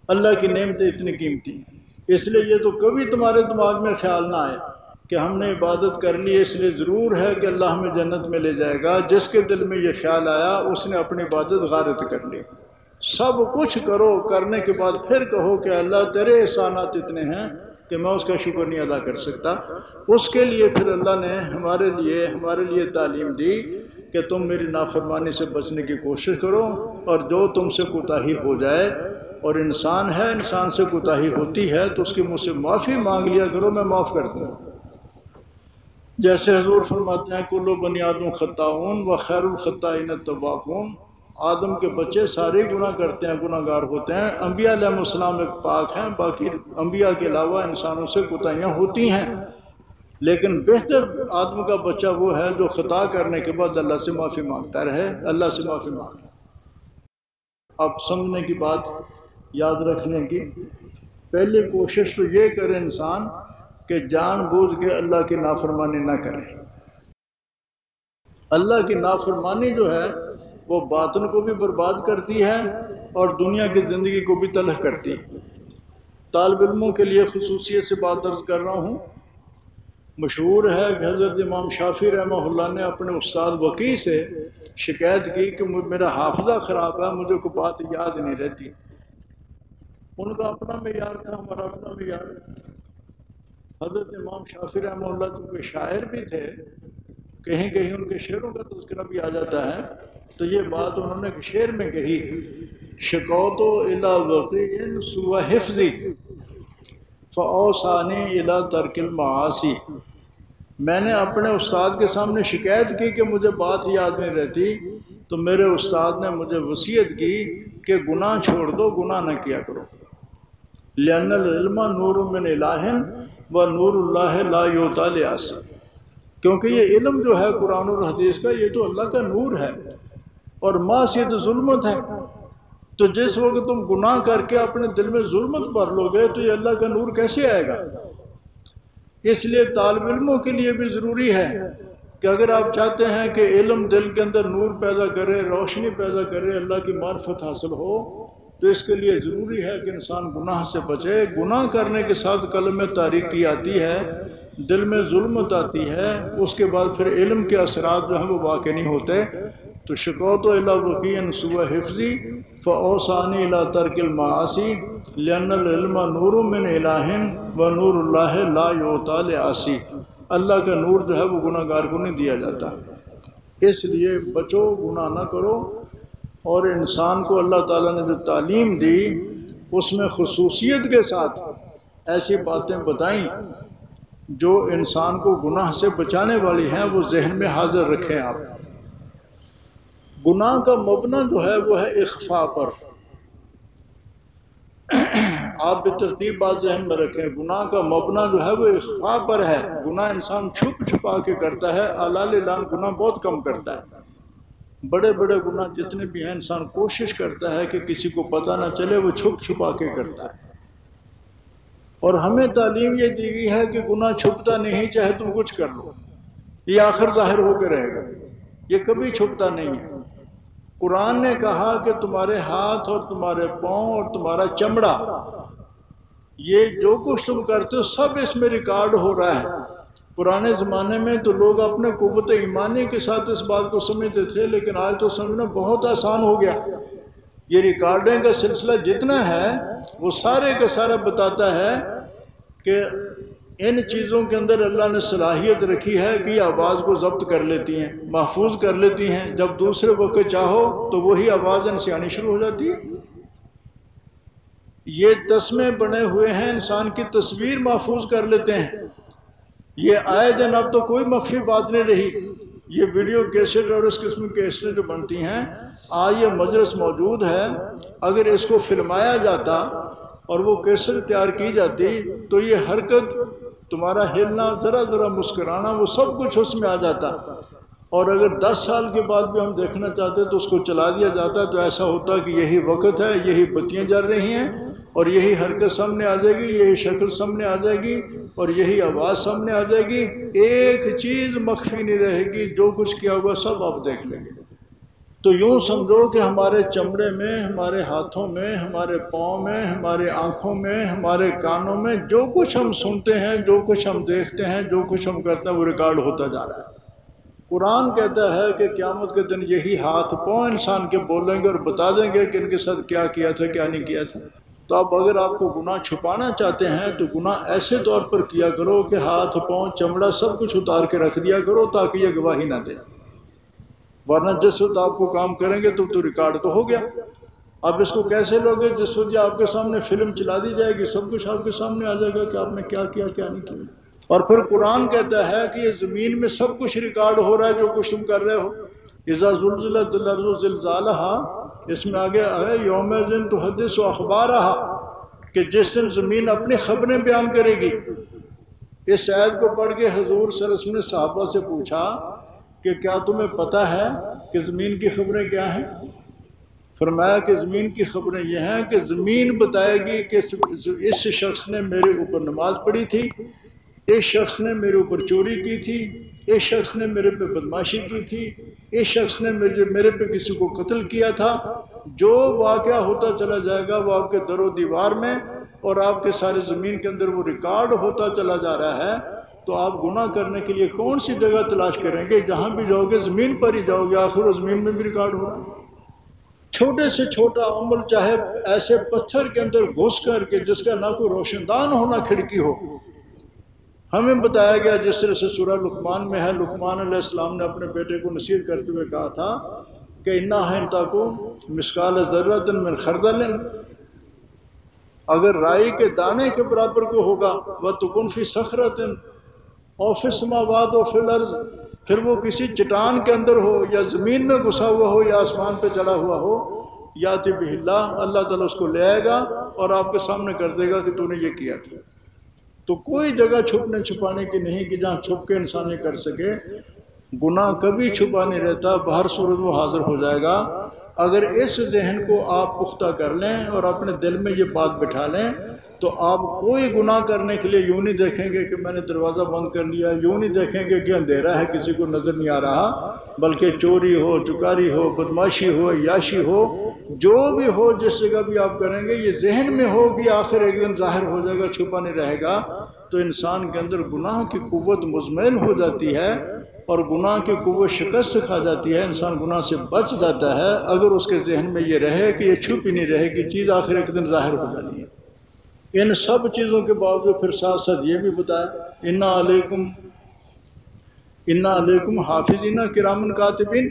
اللہ کی نعمتیں اتنی قیمتی ہیں، اس لیے یہ تو کبھی تمہارے دماغ میں خیال نہ آئے کہ ہم نے عبادت کر لی اس لیے ضرور ہے کہ اللہ ہمیں جنت میں لے جائے گا۔ جس کے دل میں یہ خیال آیا اس نے اپنی عبادت غارت کر لی۔ سب کچھ کرو، کرنے کے بعد پھر کہو کہ اللہ تیرے احسانات اتنے ہیں کہ میں اس کا شکر نہیں ادا کر سکتا۔ اس کے لیے پھر اللہ نے ہمارے لیے تعلیم دی کہ تم میری نافرمانی سے بچنے کی کوشش کرو، اور جو تم سے کوتاہی ہو جائے، اور انسان ہے، انسان سے کوتاہی ہوتی ہے تو اس کی مجھ سے معافی مانگ لیا کرو، میں معاف کر دوں۔ جیسے حضور فرماتے ہیں کل بنی آدم خطاؤن و خیر الخطائین التوابون، آدم کے بچے سارے گناہ کرتے ہیں، گناہ گار ہوتے ہیں۔ انبیاء علیہ السلام ایک پاک ہیں، باقی انبیاء کے علاوہ انسانوں سے کوتاہیاں ہوتی ہیں، لیکن بہتر آدم کا بچہ وہ ہے جو خطا کرنے کے بعد اللہ سے معافی مانگتا رہے، اللہ سے معافی مانگتا۔ اب سمجھنے کی بات، یاد رکھنے کی، پہلے کوشش تو یہ کرے انسان کہ جان بوجھ کے اللہ کی نافرمانی نہ کرے۔ اللہ کی نافرمانی جو ہے وہ باطن کو بھی برباد کرتی ہے اور دنیا کی زندگی کو بھی تلخ کرتی ہے۔ طالب علموں کے لیے خصوصیت سے بات عرض کر رہا ہوں۔ مشہور ہے کہ حضرت امام شافعی رحمہ اللہ نے اپنے استاد وکیع سے شکایت کی کہ میرا حافظہ خراب ہے، مجھے کوئی بات یاد نہیں رہتی۔ ان کا اپنا معیار تھا، ہمارا اپنا معیار۔ حضرت امام شافعی رحمہ اللہ چونکہ شاعر بھی تھے، کہیں کہیں ان کے شعروں کا تذکرہ بھی آ جاتا ہے، تو یہ بات انہوں نے شعر میں کہی، شکوت الی وقیع سوء حفظی فاوصانی الی ترک المعاصی۔ میں نے اپنے استاد کے سامنے شکایت کی کہ مجھے بات یاد نہیں رہتی، تو میرے استاد نے مجھے وصیت کی کہ گناہ چھوڑ دو، گناہ نہ کیا کرو۔ لأن العلم نور من الہ و نور اللہ لا یعطی لعاصی، کیونکہ یہ علم جو ہے قرآن اور حدیث کا، یہ تو اللہ کا نور ہے، اور معصیت ظلمت ہے۔ تو جس وقت تم گناہ کر کے اپنے دل میں ظلمت بھر لو گے تو یہ اللہ کا نور کیسے آئے گا؟ اس لیے طالب علموں کے لیے بھی ضروری ہے کہ اگر آپ چاہتے ہیں کہ علم دل کے اندر نور پیدا کرے، روشنی پیدا کرے، اللہ کی معرفت حاصل ہو، تو اس کے لیے ضروری ہے کہ انسان گناہ سے بچے۔ گناہ کرنے کے ساتھ قلب میں تاریکی آتی ہے، دل میں ظلمت آتی ہے، اس کے بعد پھر علم کے اثرات جو ہیں وہ واقع نہیں ہوتے۔ تو شکوت الی وقیع سوء حفظی فاوصانی الی ترک المعاصی لأن العلم نور من الہ و نور اللہ لا یعطی لعاصی۔ اللہ کا نور جو ہے وہ گناہ گار کو نہیں دیا جاتا، اس لیے بچو، گناہ نہ کرو۔ اور انسان کو اللہ تعالیٰ نے جو تعلیم دی اس میں خصوصیت کے ساتھ ایسی باتیں بتائیں جو انسان کو گناہ سے بچانے والی ہیں، وہ ذہن میں حاضر رکھیں آپ۔ گناہ کا مبنی جو ہے وہ ہے اخفاء پر، آپ بترتیب بات ذہن میں رکھیں، گناہ کا مبنی جو ہے وہ اخفاء پر ہے۔ گناہ انسان چھپ چھپا کے کرتا ہے، اعلان اعلان گناہ بہت کم کرتا ہے۔ بڑے بڑے گناہ جتنے بھی ہیں انسان کوشش کرتا ہے کہ کسی کو پتہ نہ چلے، وہ چھپ چھپا کے کرتا ہے۔ اور ہمیں تعلیم یہ دی گئی ہے کہ گناہ چھپتا نہیں، چاہے تم کچھ کر لو، یہ آخر ظاہر ہو کے رہے گا، یہ کبھی چھپتا نہیں ہے۔ قرآن نے کہا کہ تمہارے ہاتھ اور تمہارے پاؤں اور تمہارا چمڑا، یہ جو کچھ تم کرتے ہو سب اس میں ریکارڈ ہو رہا ہے۔ پرانے زمانے میں تو لوگ اپنے قوت ایمانی کے ساتھ اس بات کو سمجھتے تھے، لیکن آج تو سمجھنا بہت آسان ہو گیا۔ یہ ریکارڈنگ کا سلسلہ جتنا ہے وہ سارے کا سارا بتاتا ہے کہ ان چیزوں کے اندر اللہ نے صلاحیت رکھی ہے کہ یہ آواز کو ضبط کر لیتی ہیں، محفوظ کر لیتی ہیں۔ جب دوسرے وقت چاہو تو وہی آواز ان سے آنی شروع ہو جاتی ہے۔ یہ تسمے بنے ہوئے ہیں، انسان کی تصویر محفوظ کر لیتے ہیں۔ یہ آئے دن اب تو کوئی مخفی بات نہیں رہی۔ یہ ویڈیو کیسٹ اور اس قسم کی کیسٹیں جو بنتی ہیں، آج یہ مجلس موجود ہے، اگر اس کو فلمایا جاتا اور وہ کیسٹ تیار کی جاتی تو یہ حرکت، تمہارا ہلنا، ذرا ذرا مسکرانا، وہ سب کچھ اس میں آ جاتا۔ اور اگر 10 سال کے بعد بھی ہم دیکھنا چاہتے تو اس کو چلا دیا جاتا، تو ایسا ہوتا کہ یہی وقت ہے، یہی بتیاں جل رہی ہیں، اور یہی حرکت سامنے آ جائے گی، یہی شکل سامنے آ جائے گی، اور یہی آواز سامنے آ جائے گی۔ ایک چیز مخفی نہیں رہے گی، جو کچھ کیا ہوا سب آپ دیکھ لیں گے۔ تو یوں سمجھو کہ ہمارے چمڑے میں، ہمارے ہاتھوں میں، ہمارے پاؤں میں، ہماری آنکھوں میں، ہمارے کانوں میں جو کچھ ہم سنتے ہیں، جو کچھ ہم دیکھتے ہیں، جو کچھ ہم کرتے ہیں، وہ ریکارڈ ہوتا جا رہا ہے۔ قرآن کہتا ہے کہ قیامت کے دن یہی ہاتھ پاؤں انسان کے بولیں گے اور بتا دیں گے کہ ان کے ساتھ کیا کیا تھا، کیا نہیں کیا تھا۔ تو اب اگر آپ کو گناہ چھپانا چاہتے ہیں تو گناہ ایسے طور پر کیا کرو کہ ہاتھ پاؤں چمڑا سب کچھ اتار کے رکھ دیا کرو تاکہ یہ گواہی نہ دے، ورنہ جس وقت آپ کو کام کریں گے تو ریکارڈ تو ہو گیا۔ اب اس کو کیسے لوگے؟ جس وقت آپ کے سامنے فلم چلا دی جائے گی، سب کچھ آپ کے سامنے آ جائے گا کہ آپ نے کیا کیا، کیا نہیں کیا۔ اور پھر قرآن کہتا ہے کہ یہ زمین میں سب کچھ ریکارڈ ہو رہا ہے جو کچھ تم کر رہے ہو۔ اذا زلزلت الارض زلزالها، اس میں آگے ہے یومئذ تحدث اخبارها، کہ جس دن زمین اپنی خبریں بیان کرے گی۔ اس آیت کو پڑھ کے حضور صلی اللہ علیہ وسلم نے صحابہ سے پوچھا کہ کیا تمہیں پتہ ہے کہ زمین کی خبریں کیا ہیں؟ فرمایا کہ زمین کی خبریں یہ ہیں کہ زمین بتائے گی کہ اس شخص نے میرے اوپر نماز پڑھی تھی، اس شخص نے میرے اوپر چوری کی تھی، اس شخص نے میرے پہ بدماشی کی تھی، اس شخص نے میرے پہ کسی کو قتل کیا تھا۔ جو واقعہ ہوتا چلا جائے گا وہ آپ کے در و دیوار میں اور آپ کے سارے زمین کے اندر وہ ریکارڈ ہوتا چلا جا رہا ہے۔ تو آپ گناہ کرنے کے لیے کون سی جگہ تلاش کریں گے؟ جہاں بھی جاؤ گے زمین پر ہی جاؤ گے، آخر وہ زمین میں بھی ریکارڈ ہو رہا ہے۔ چھوٹے سے چھوٹا عمل چاہے ایسے پتھر کے اندر گھس کر کے جس کا نہ کوئی روشن دان ہو نہ کھڑکی ہو. ہمیں بتایا گیا جس طرح سے سورہ لقمان میں ہے، لقمان علیہ السلام نے اپنے بیٹے کو نصیحت کرتے ہوئے کہا تھا کہ اِنَّهَا إِن تَكُن مِثْقَالَ ذَرَّةٍ مِّنْ خَرْدَلٍ، اگر رائی کے دانے کے برابر کو ہوگا وَتُكُن فِي صَخْرَةٍ أَوْ فِي السَّمَاوَاتِ أَوْ فِي الْأَرْضِ، پھر وہ کسی چٹان کے اندر ہو یا زمین میں گھسا ہوا ہو یا آسمان پہ چڑھا ہوا ہو، یاتی بہ اللہ، اللہ تعالیٰ اس کو لے آئے گا اور آپ کے سامنے کر دے گا کہ تو نے یہ کیا تھا. تو کوئی جگہ چھپنے چھپانے کی نہیں کہ جہاں چھپ کے انسان یہ کر سکے. گناہ کبھی چھپا نہیں رہتا، باہر صورت وہ حاضر ہو جائے گا. اگر اس ذہن کو آپ پختہ کر لیں اور اپنے دل میں یہ بات بٹھا لیں تو آپ کوئی گناہ کرنے کے لیے یوں نہیں دیکھیں گے کہ میں نے دروازہ بند کر لیا، یوں نہیں دیکھیں گے کہ اندھیرا ہے کسی کو نظر نہیں آ رہا، بلکہ چوری ہو، چکاری ہو، بدماشی ہو، عیاشی ہو، جو بھی ہو جس جگہ بھی آپ کریں گے یہ ذہن میں ہو کہ آخر ایک دن ظاہر ہو جائے گا، چھپا نہیں رہے گا. تو انسان کے اندر گناہ کی قوت مزمین ہو جاتی ہے اور گناہ کی قوت شکست کھا جاتی ہے. انسان گناہ سے بچ جاتا ہے اگر اس کے ذہن میں یہ رہے کہ یہ چھپ ہی نہیں رہے گی چیز، آخر ایک دن ظاہر ہو جانی ہے. ان سب چیزوں کے باوجود پھر ساتھ ساتھ یہ بھی بتایا اِنَّا عَلَيْكُمْ حَافِظِينَ کِرَامًا کاتبین،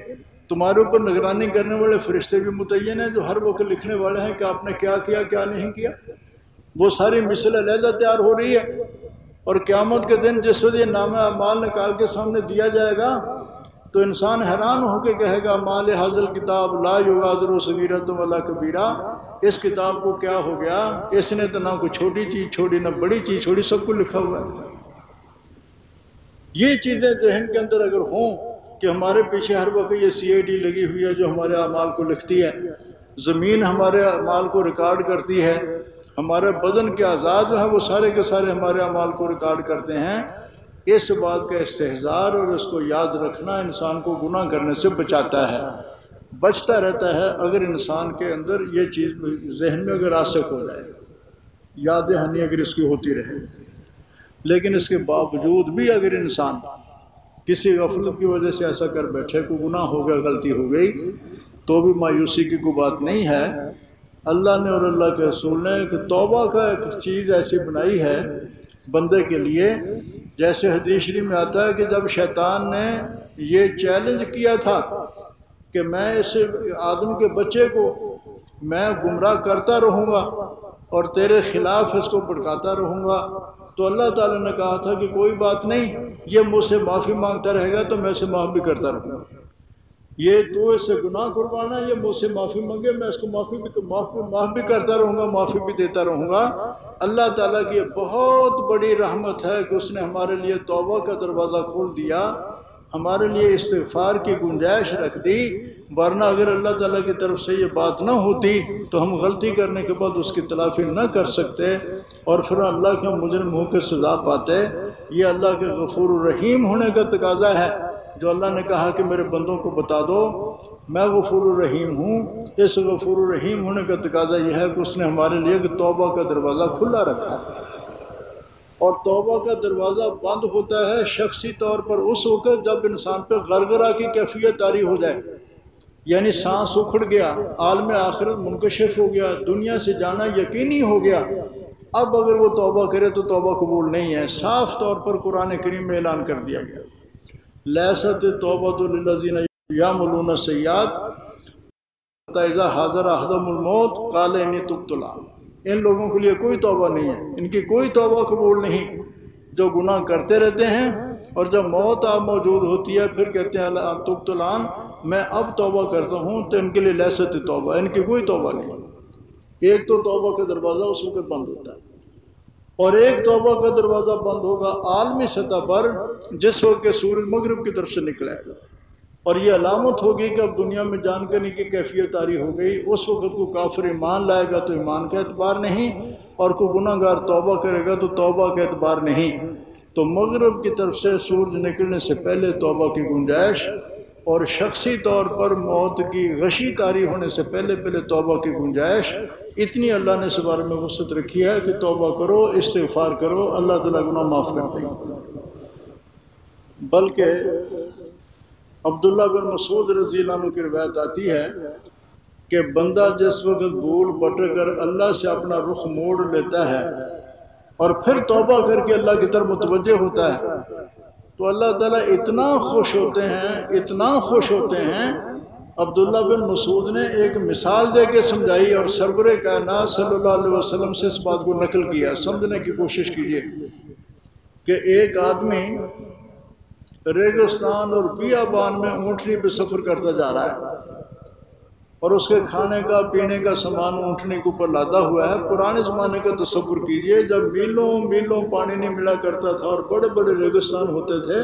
تمہارے اوپر نگرانی کرنے والے فرشتے بھی متعین ہیں جو ہر وقت لکھنے والے ہیں کہ آپ نے کیا کیا کیا نہیں کیا. وہ ساری مثل علیحدہ تیار ہو رہی ہے اور قیامت کے دن جس وقت یہ نامہ اعمال نکال کے سامنے دیا جائے گا تو انسان حیران ہو کے کہے گا مال حاضر کتاب لا یغادر صغیرۃ ولا کبیرہ، اس کتاب کو کیا ہو گیا، اس نے تو نہ کوئی چھوٹی چیز چھوڑی نہ بڑی چیز چھوڑی، سب کو لکھا ہوا ہے. یہ چیزیں ذہن کے اندر اگر ہوں کہ ہمارے پیچھے ہر وقت یہ CID لگی ہوئی ہے جو ہمارے اعمال کو لکھتی ہے، زمین ہمارے اعمال کو ریکارڈ کرتی ہے، ہمارے بدن کے اعضاء جو ہیں وہ سارے کے سارے ہمارے اعمال کو ریکارڈ کرتے ہیں، اس بات کا استحضار اور اس کو یاد رکھنا انسان کو گناہ کرنے سے بچاتا ہے، بچتا رہتا ہے. اگر انسان کے اندر یہ چیز ذہن میں اگر راسخ ہو جائے، یاد دہانی اگر اس کی ہوتی رہے. لیکن اس کے باوجود بھی اگر انسان کسی غفلت کی وجہ سے ایسا کر بیٹھے، کوئی گناہ ہو گیا، غلطی ہو گئی، تو بھی مایوسی کی کوئی بات نہیں ہے. اللہ نے اور اللہ کے رسول نے ایک توبہ کا ایک چیز ایسی بنائی ہے بندے کے لیے، جیسے حدیث شریف میں آتا ہے کہ جب شیطان نے یہ چیلنج کیا تھا کہ میں اس آدم کے بچے کو میں گمراہ کرتا رہوں گا اور تیرے خلاف اس کو بھڑکاتا رہوں گا، تو اللہ تعالیٰ نے کہا تھا کہ کوئی بات نہیں، یہ مجھ سے معافی مانگتا رہے گا تو میں اسے معاف بھی کرتا رہوں گا. یہ تو اس سے گناہ قربانا، یہ مجھ سے معافی مانگے میں اس کو معاف بھی کرتا رہوں گا، معافی بھی دیتا رہوں گا. اللہ تعالیٰ کی بہت بڑی رحمت ہے کہ اس نے ہمارے لیے توبہ کا دروازہ کھول دیا، ہمارے لیے استغفار کی گنجائش رکھ دی. ورنہ اگر اللہ تعالیٰ کی طرف سے یہ بات نہ ہوتی تو ہم غلطی کرنے کے بعد اس کی تلافی نہ کر سکتے اور پھر اللہ کے مجرم ہو کے سزا پاتے. یہ اللہ کے غفور الرحیم ہونے کا تقاضا ہے، جو اللہ نے کہا کہ میرے بندوں کو بتا دو میں غفور الرحیم ہوں. اس غفور الرحیم ہونے کا تقاضا یہ ہے کہ اس نے ہمارے لیے کہ توبہ کا دروازہ کھلا رکھا ہے. اور توبہ کا دروازہ بند ہوتا ہے شخصی طور پر اس وقت جب انسان پہ غرغرہ کی کیفیت طاری ہو جائے، یعنی سانس اکھڑ گیا، عالم آخرت منکشف ہو گیا، دنیا سے جانا یقینی ہو گیا. اب اگر وہ توبہ کرے تو توبہ قبول نہیں ہے. صاف طور پر قرآن کریم میں اعلان کر دیا گیا لیست توبۃ للذین یعملون السیئات حتی اذا حضر احدهم الموت قال انی تبت الآن. ان لوگوں کے لیے کوئی توبہ نہیں ہے، ان کی کوئی توبہ قبول نہیں جو گناہ کرتے رہتے ہیں اور جب موت آپ موجود ہوتی ہے پھر کہتے ہیں تبت الآن، میں اب توبہ کرتا ہوں. تو ان کے لیے لیست توبہ، ان کی کوئی توبہ نہیں. ایک تو توبہ کا دروازہ اس وقت بند ہوتا ہے اور ایک توبہ کا دروازہ بند ہوگا عالمی سطح پر جس وقت کہ سورج مغرب کی طرف سے نکلے گا اور یہ علامت ہوگی کہ اب دنیا میں جانکاری کی کیفیت طاری ہو گئی. اس وقت کو کافر ایمان لائے گا تو ایمان کا اعتبار نہیں اور کوئی گناہ گار توبہ کرے گا تو توبہ کا اعتبار نہیں. تو مغرب کی طرف سے سورج نکلنے سے پہلے توبہ کی گنجائش اور شخصی طور پر موت کی غشی طاری ہونے سے پہلے توبہ کی گنجائش اتنی اللہ نے اس بارے میں وسعت رکھی ہے کہ توبہ کرو، استغفار کرو، اللہ تعالیٰ گناہ معاف کر دے گا. بلکہ عبداللہ بن مسعود رضی اللہ عنہ کی روایت آتی ہے کہ بندہ جس وقت بھول بھٹک کر اللہ سے اپنا رخ موڑ لیتا ہے اور پھر توبہ کر کے اللہ کی طرف متوجہ ہوتا ہے تو اللہ تعالیٰ اتنا خوش ہوتے ہیں، اتنا خوش ہوتے ہیں۔ عبداللہ بن مسعود نے ایک مثال دے کے سمجھائی اور سرور کائنات صلی اللہ علیہ وسلم سے اس بات کو نقل کیا۔ سمجھنے کی کوشش کیجئے کہ ایک آدمی ریگستان اور بیابان میں اونٹنی پہ سفر کرتا جا رہا ہے اور اس کے کھانے کا پینے کا سامان اونٹنی کے اوپر لادا ہوا ہے۔ پرانے زمانے کا تصور کیجئے جب میلوں میلوں پانی نہیں ملا کرتا تھا اور بڑے بڑے ریگستان ہوتے تھے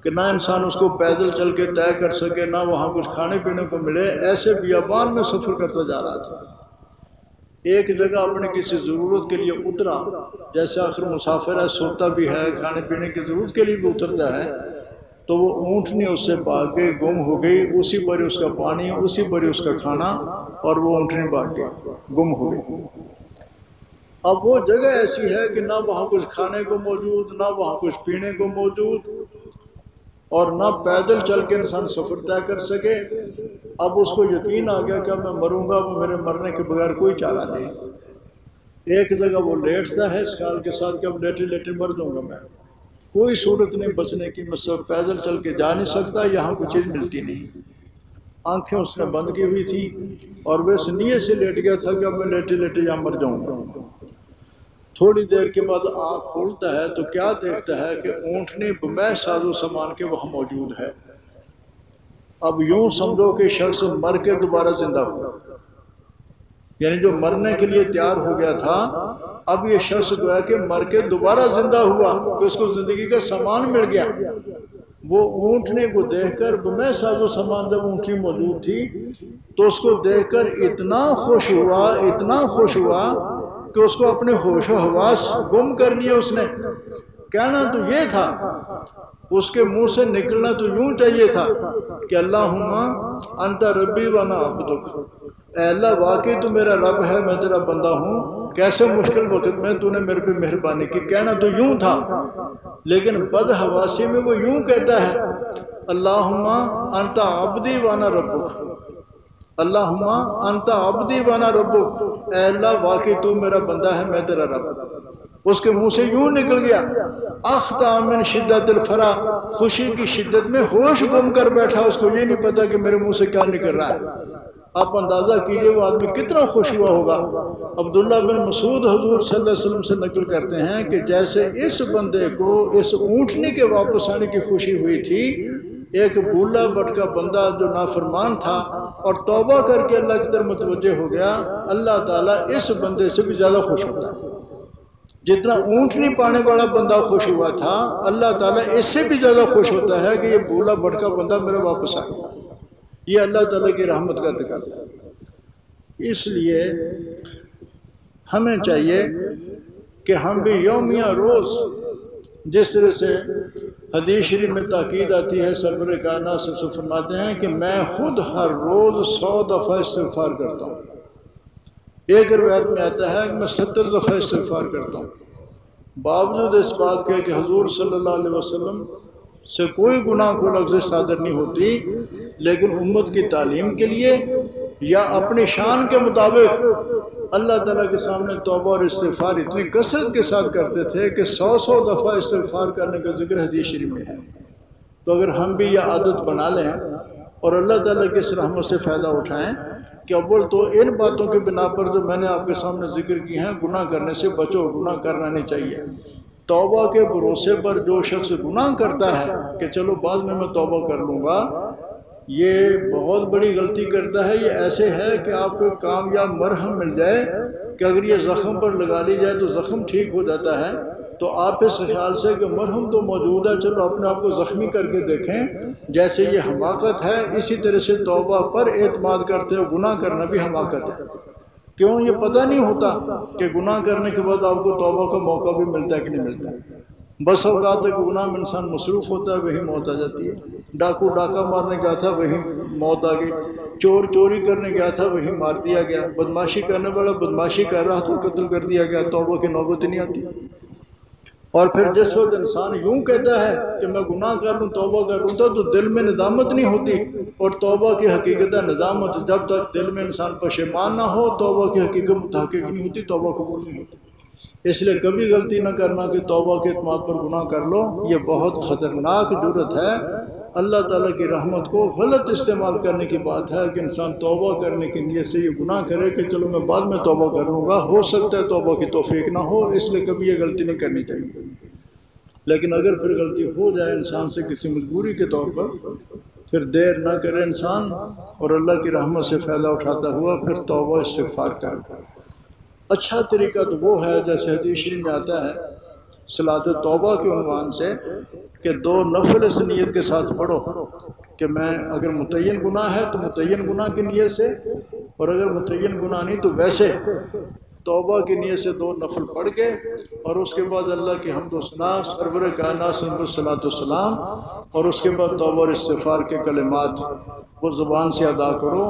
کہ نہ انسان اس کو پیدل چل کے طے کر سکے، نہ وہاں کچھ کھانے پینے کو ملے، ایسے بیابان میں سفر کرتا جا رہا تھا۔ ایک جگہ اپنے کسی ضرورت کے لیے اترا، جیسے آخر مسافر ہے، سوتا بھی ہے، کھانے پینے کی ضرورت کے لیے بھی اترتا ہے، تو وہ اونٹنی اس سے بھاگ کے گم ہو گئی، اسی پر اس کا پانی، اسی پر اس کا کھانا، اور وہ اونٹنی بھاگ کے گم ہو گئی۔ اب وہ جگہ ایسی ہے کہ نہ وہاں کچھ کھانے کو موجود، نہ وہاں کچھ پینے کو موجود، اور نہ پیدل چل کے انسان سفر طے کر سکے۔ اب اس کو یقین آ گیا کہ میں مروں گا، وہ میرے مرنے کے بغیر کوئی چارہ نہیں۔ ایک جگہ وہ لیٹتا ہے اس خیال کے ساتھ کہ اب لیٹے لیٹے مر جاؤں گا میں، کوئی صورت نہیں بچنے کی، میں سب پیدل چل کے جا نہیں سکتا، یہاں کوئی چیز ملتی نہیں۔ آنکھیں اس نے بند کی ہوئی تھی اور وہ اس نیت سے لیٹ گیا تھا کہ اب میں لیٹے لیٹے یہاں مر جاؤں گا۔ تھوڑی دیر کے بعد آنکھ کھولتا ہے تو کیا دیکھتا ہے کہ اونٹنی بمحض ساز و سامان کے وہاں موجود ہے۔ اب یوں سمجھو کہ شخص مر کے دوبارہ زندہ ہوا، یعنی جو مرنے کے لیے تیار ہو گیا تھا اب یہ شخص گویا کہ مر کے دوبارہ زندہ ہوا کہ اس کو زندگی کا سامان مل گیا۔ وہ اونٹنے کو دیکھ کر بمحض ساز و سامان جب اونٹنی موجود تھی تو اس کو دیکھ کر اتنا خوش ہوا، اتنا خوش ہوا کہ اس کو اپنے ہوش و حواس گم کر لیے۔ اس نے کہنا تو یہ تھا، اس کے منہ سے نکلنا تو یوں چاہیے تھا کہ اللہم انت ربی وانا عبدک، اے اللہ واقعی تو میرا رب ہے، میں تیرا بندہ ہوں، کیسے مشکل وقت میں تو نے میرے پہ مہربانی کی۔ کہنا تو یوں تھا، لیکن بدحواسی میں وہ یوں کہتا ہے اللہم انت عبدی وانا ربک، اللہم انت عبدی وانا ربک، اے اللہ واقعی تو میرا بندہ ہے، میں تیرا رب۔ اس کے منہ سے یوں نکل گیا اخطا من شدت الفرح، خوشی کی شدت میں ہوش گم کر بیٹھا، اس کو یہ نہیں پتا کہ میرے منہ سے کیا نکل رہا ہے۔ آپ اندازہ کیجئے وہ آدمی کتنا خوش ہوا ہوگا۔ عبداللہ بن مسعود حضور صلی اللہ علیہ وسلم سے نقل کرتے ہیں کہ جیسے اس بندے کو اس اونٹنی کے واپس آنے کی خوشی ہوئی تھی، ایک بھولا بھٹکا بندہ جو نافرمان تھا اور توبہ کر کے اللہ کی طرف متوجہ ہو گیا، اللہ تعالیٰ اس بندے سے بھی زیادہ خوش ہوتا ہے۔ جتنا اونٹنی پانے والا بندہ خوش ہوا تھا، اللہ تعالیٰ اس سے بھی زیادہ خوش ہوتا ہے کہ یہ بھولا بھٹکا بندہ میرا واپس آ گیا۔ یہ اللہ تعالیٰ کی رحمت کا تقاضا ہے۔ اس لیے ہمیں چاہیے کہ ہم بھی یومیہ روز، جس طرح سے حدیث شریف میں تاکید آتی ہے، سرور کائنات سے فرماتے ہیں کہ میں خود ہر روز 100 دفعہ استغفار کرتا ہوں۔ ایک روایت میں آتا ہے کہ میں 70 دفعہ استغفار کرتا ہوں، باوجود اس بات کے کہ حضور صلی اللہ علیہ وسلم سے کوئی گناہ کو لفظ صادر نہیں ہوتی، لیکن امت کی تعلیم کے لیے یا اپنی شان کے مطابق اللہ تعالیٰ کے سامنے توبہ اور استغفار اتنی کثرت کے ساتھ کرتے تھے کہ 100 دفعہ استغفار کرنے کا ذکر حدیث شریف میں ہے۔ تو اگر ہم بھی یہ عادت بنا لیں اور اللہ تعالیٰ کی اس رحمت سے فائدہ اٹھائیں کہ اول تو ان باتوں کے بنا پر جو میں نے آپ کے سامنے ذکر کی ہیں، گناہ کرنے سے بچو، گناہ کرنا نہیں چاہیے۔ توبہ کے بھروسے پر جو شخص گناہ کرتا ہے کہ چلو بعد میں توبہ کر لوں گا، یہ بہت بڑی غلطی کرتا ہے۔ یہ ایسے ہے کہ آپ کو کامیاب مرہم مل جائے کہ اگر یہ زخم پر لگا لی جائے تو زخم ٹھیک ہو جاتا ہے، تو آپ اس خیال سے کہ مرہم تو موجود ہے، چلو اپنے آپ کو زخمی کر کے دیکھیں، جیسے یہ حماقت ہے، اسی طرح سے توبہ پر اعتماد کرتے ہو گناہ کرنا بھی حماقت ہے۔ کیوں؟ یہ پتہ نہیں ہوتا کہ گناہ کرنے کے بعد آپ کو توبہ کا موقع بھی ملتا ہے کہ نہیں ملتا ہے۔ بس اوقات ہے کہ گناہ میں انسان مصروف ہوتا ہے، وہی موت آ جاتی ہے۔ ڈاکو ڈاکہ مارنے گیا تھا، وہی موت آ گئی۔ چور چوری کرنے گیا تھا، وہی مار دیا گیا۔ بدماشی کرنے والا بدماشی کر رہا تھا، قتل کر دیا گیا، توبہ کی نوبت نہیں آتی۔ اور پھر جس وقت انسان یوں کہتا ہے کہ میں گناہ کر لوں توبہ کر لوں تو دل میں ندامت نہیں ہوتی، اور توبہ کی حقیقت ہے ندامت۔ جب تک دل میں انسان پشیمان نہ ہو توبہ کی حقیقت متحقق نہیں ہوتی، توبہ قبول نہیں ہوتی۔ اس لیے کبھی غلطی نہ کرنا کہ توبہ کے اعتماد پر گناہ کر لو، یہ بہت خطرناک جرت ہے۔ اللہ تعالیٰ کی رحمت کو غلط استعمال کرنے کی بات ہے کہ انسان توبہ کرنے کی نیت سے یہ گناہ کرے کہ چلو میں بعد میں توبہ کر لوں گا، ہو سکتا ہے توبہ کی توفیق نہ ہو، اس لیے کبھی یہ غلطی نہیں کرنی چاہیے۔ لیکن اگر پھر غلطی ہو جائے انسان سے کسی مجبوری کے طور پر، پھر دیر نہ کرے انسان، اور اللہ کی رحمت سے فائدہ اٹھاتا ہوا پھر توبہ استغفار کرے۔ اچھا طریقہ تو وہ ہے جیسے حدیث شریف میں آتا ہے صلاۃ توبہ کے عنوان سے کہ 2 نفل اس نیت کے ساتھ پڑھو کہ میں اگر متعین گناہ ہے تو متعین گناہ کی نیت سے، اور اگر متعین گناہ نہیں تو ویسے توبہ کی نیت سے 2 نفل پڑھ کے، اور اس کے بعد اللہ کی حمد و ثنا سرور کائنات صلی اللہ علیہ وسلم، اور اس کے بعد توبہ اور استغفار کے کلمات وہ زبان سے ادا کرو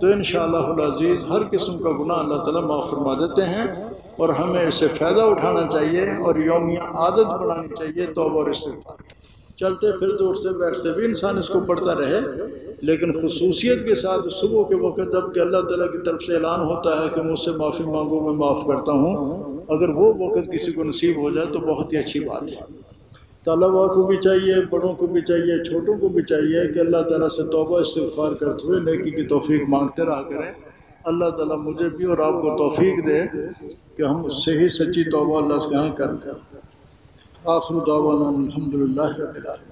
تو انشاءاللہ العزیز ہر قسم کا گناہ اللہ تعالیٰ معاف فرما دیتے ہیں۔ اور ہمیں اس سے فائدہ اٹھانا چاہیے اور یومیہ عادت بنانی چاہیے توبہ اور استغفار۔ چلتے پھرتے اٹھتے بیٹھتے بھی انسان اس کو پڑھتا رہے، لیکن خصوصیت کے ساتھ صبح کے وقت جب کہ اللہ تعالیٰ کی طرف سے اعلان ہوتا ہے کہ مجھ سے معافی مانگو میں معاف کرتا ہوں، اگر وہ وقت کسی کو نصیب ہو جائے تو بہت ہی اچھی بات ہے۔ طلباء کو بھی چاہیے، بڑوں کو بھی چاہیے، چھوٹوں کو بھی چاہیے کہ اللہ تعالیٰ سے توبہ استغفار کرتے ہوئے نیکی کی توفیق مانگتے رہا کریں۔ اللہ تعالیٰ مجھے بھی اور آپ کو توفیق دے کہ ہم صحیح سچی توبہ اللہ سے کہیں کریں۔ آخر دعوانا الحمدللہ رب العالمین۔